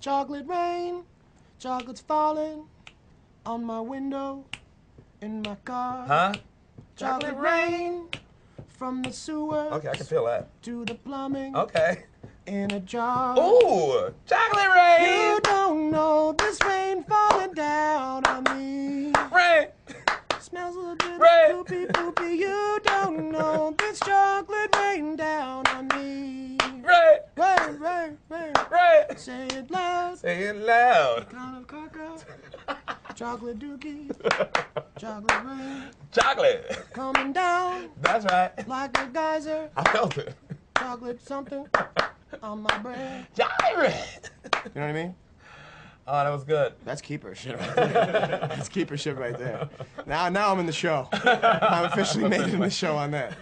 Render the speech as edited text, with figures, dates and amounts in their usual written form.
Chocolate rain, chocolate's falling on my window, in my car. Huh? Chocolate rain from the sewer. Okay, I can feel that. To the plumbing. Okay. In a jar. Ooh, chocolate rain. You don't know this rain falling down on me. Rain. Smells a little bit rain. poopy poopy. You don't know this chocolate rain down on me. Rain. Rain, rain, rain. Rain. Say it loud. Say it loud. Kind of caca. Chocolate dookie. Chocolate rain. Chocolate. Coming down. That's right. Like a geyser. I felt it. Chocolate something on my brain. Chocolate rain. You know what I mean? Oh, that was good. That's keeper shit right there. That's keeper shit right there. Now I'm in the show. I'm officially made it in the show on that.